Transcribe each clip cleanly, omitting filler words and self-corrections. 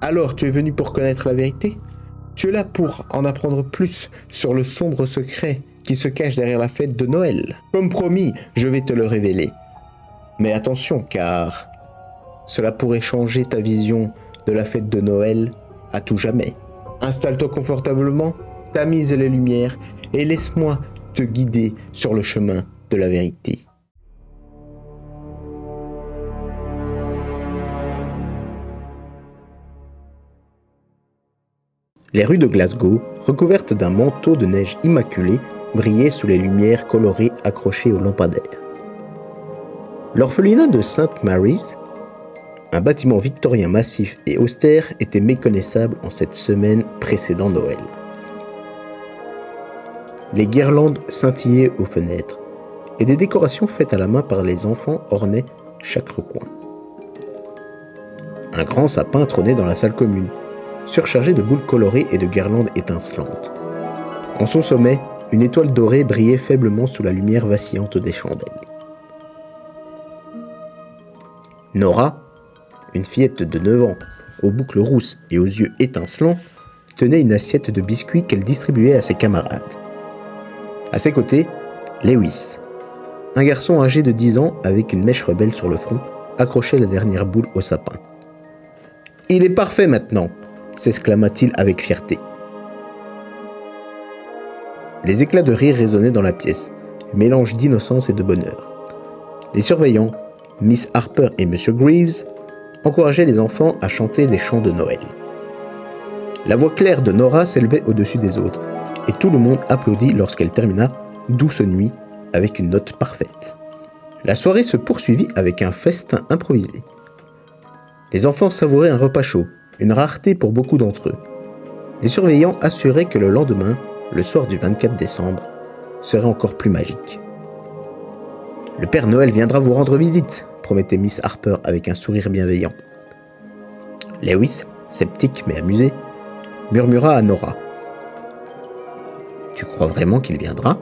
Alors tu es venu pour connaître la vérité? Tu es là pour en apprendre plus sur le sombre secret qui se cache derrière la fête de Noël. Comme promis, je vais te le révéler. Mais attention, car cela pourrait changer ta vision de la fête de Noël à tout jamais. Installe-toi confortablement, tamise les lumières et laisse-moi te guider sur le chemin de la vérité. Les rues de Glasgow, recouvertes d'un manteau de neige immaculé, brillaient sous les lumières colorées accrochées aux lampadaires. L'orphelinat de St. Mary's, un bâtiment victorien massif et austère, était méconnaissable en cette semaine précédant Noël. Les guirlandes scintillaient aux fenêtres et des décorations faites à la main par les enfants ornaient chaque recoin. Un grand sapin trônait dans la salle commune, surchargé de boules colorées et de guirlandes étincelantes. En son sommet, une étoile dorée brillait faiblement sous la lumière vacillante des chandelles. Nora, une fillette de 9 ans, aux boucles rousses et aux yeux étincelants, tenait une assiette de biscuits qu'elle distribuait à ses camarades. À ses côtés, Lewis, un garçon âgé de 10 ans avec une mèche rebelle sur le front, accrochait la dernière boule au sapin. « Il est parfait maintenant !» s'exclama-t-il avec fierté. Les éclats de rire résonnaient dans la pièce, mélange d'innocence et de bonheur. Les surveillants, Miss Harper et M. Greaves, encourageaient les enfants à chanter des chants de Noël. La voix claire de Nora s'élevait au-dessus des autres, et tout le monde applaudit lorsqu'elle termina « Douce nuit » avec une note parfaite. La soirée se poursuivit avec un festin improvisé. Les enfants savouraient un repas chaud, une rareté pour beaucoup d'entre eux. Les surveillants assuraient que le lendemain, le soir du 24 décembre, serait encore plus magique. « Le Père Noël viendra vous rendre visite », promettait Miss Harper avec un sourire bienveillant. Lewis, sceptique mais amusé, murmura à Nora. « Tu crois vraiment qu'il viendra ?»«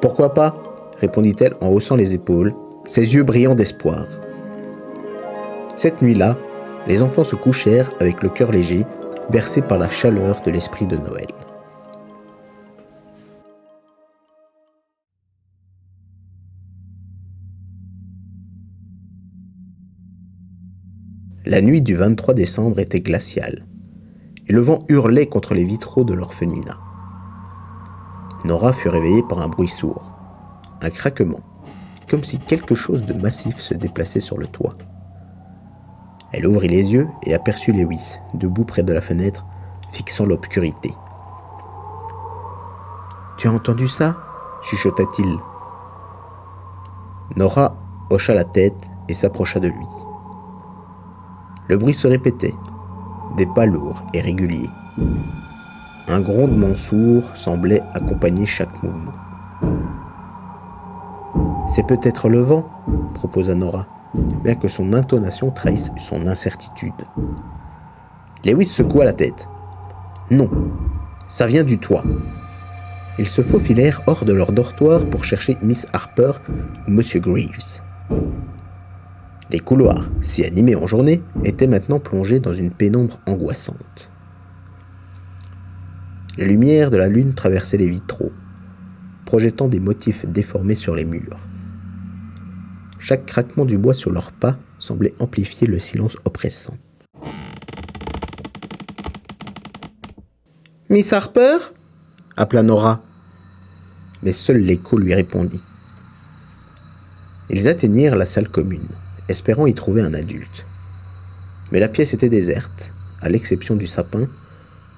Pourquoi pas ?» répondit-elle en haussant les épaules, ses yeux brillants d'espoir. Cette nuit-là, les enfants se couchèrent avec le cœur léger, bercés par la chaleur de l'esprit de Noël. La nuit du 23 décembre était glaciale, et le vent hurlait contre les vitraux de l'orphelinat. Nora fut réveillée par un bruit sourd, un craquement, comme si quelque chose de massif se déplaçait sur le toit. Elle ouvrit les yeux et aperçut Lewis, debout près de la fenêtre, fixant l'obscurité. « Tu as entendu ça ?» chuchota-t-il. Nora hocha la tête et s'approcha de lui. Le bruit se répétait, des pas lourds et réguliers. Un grondement sourd semblait accompagner chaque mouvement. « C'est peut-être le vent ?» proposa Nora, bien que son intonation trahisse son incertitude. Lewis secoua la tête. « Non, ça vient du toit. » Ils se faufilèrent hors de leur dortoir pour chercher Miss Harper ou M. Greaves. Les couloirs, si animés en journée, étaient maintenant plongés dans une pénombre angoissante. La lumière de la lune traversait les vitraux, projetant des motifs déformés sur les murs. Chaque craquement du bois sur leurs pas semblait amplifier le silence oppressant. « Miss Harper ?» appela Nora. Mais seul l'écho lui répondit. Ils atteignirent la salle commune, espérant y trouver un adulte. Mais la pièce était déserte, à l'exception du sapin,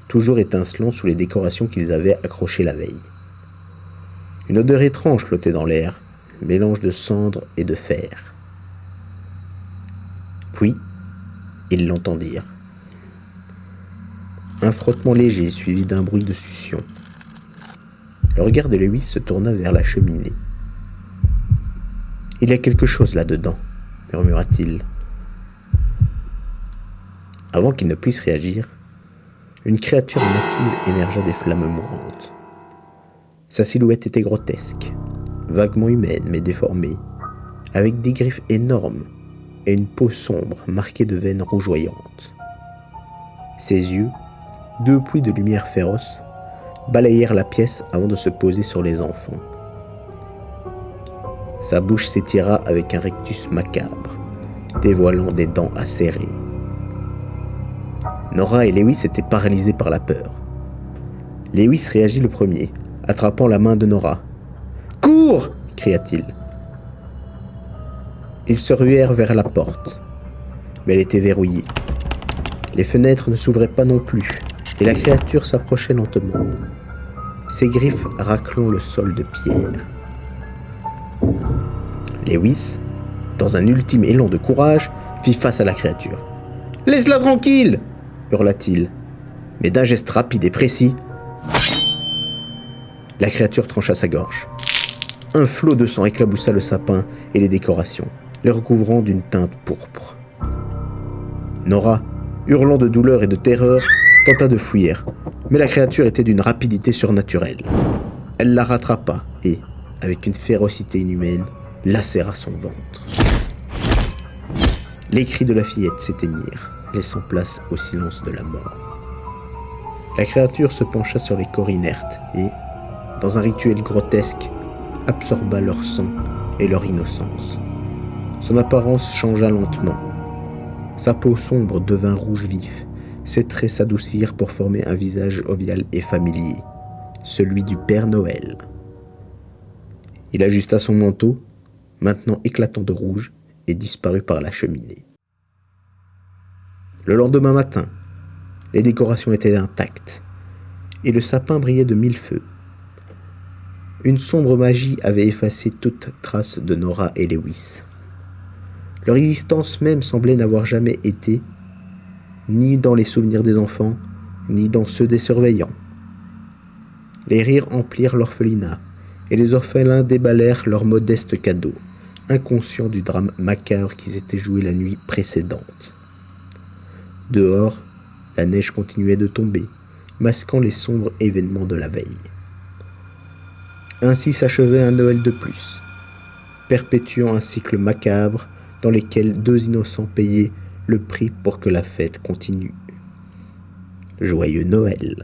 toujours étincelant sous les décorations qu'ils avaient accrochées la veille. Une odeur étrange flottait dans l'air, mélange de cendres et de fer. Puis, ils l'entendirent. Un frottement léger suivi d'un bruit de succion. Le regard de Lewis se tourna vers la cheminée. « Il y a quelque chose là-dedans », murmura-t-il. Avant qu'il ne puisse réagir, une créature massive émergea des flammes mourantes. Sa silhouette était grotesque, vaguement humaine mais déformée, avec des griffes énormes et une peau sombre marquée de veines rougeoyantes. Ses yeux, deux pluies de lumière féroce, balayèrent la pièce avant de se poser sur les enfants. Sa bouche s'étira avec un rictus macabre, dévoilant des dents acérées. Nora et Lewis étaient paralysés par la peur. Lewis réagit le premier, attrapant la main de Nora. « Cours !» cria-t-il. Ils se ruèrent vers la porte, mais elle était verrouillée. Les fenêtres ne s'ouvraient pas non plus, et la créature s'approchait lentement, ses griffes raclant le sol de pierre. Lewis, dans un ultime élan de courage, fit face à la créature. « Laisse-la tranquille !» hurla-t-il, mais d'un geste rapide et précis, la créature trancha sa gorge. Un flot de sang éclaboussa le sapin et les décorations, les recouvrant d'une teinte pourpre. Nora, hurlant de douleur et de terreur, tenta de fuir, mais la créature était d'une rapidité surnaturelle. Elle la rattrapa et, avec une férocité inhumaine, lacéra son ventre. Les cris de la fillette s'éteignirent, laissant place au silence de la mort. La créature se pencha sur les corps inertes et, dans un rituel grotesque, absorba leur sang et leur innocence. Son apparence changea lentement. Sa peau sombre devint rouge vif, ses traits s'adoucirent pour former un visage jovial et familier, celui du Père Noël. Il ajusta son manteau, maintenant éclatant de rouge, et disparut par la cheminée. Le lendemain matin, les décorations étaient intactes, et le sapin brillait de mille feux. Une sombre magie avait effacé toute trace de Nora et Lewis. Leur existence même semblait n'avoir jamais été, ni dans les souvenirs des enfants, ni dans ceux des surveillants. Les rires emplirent l'orphelinat, et les orphelins déballèrent leurs modestes cadeaux, inconscients du drame macabre qui s'était joué la nuit précédente. Dehors, la neige continuait de tomber, masquant les sombres événements de la veille. Ainsi s'achevait un Noël de plus, perpétuant un cycle macabre dans lequel deux innocents payaient le prix pour que la fête continue. Joyeux Noël!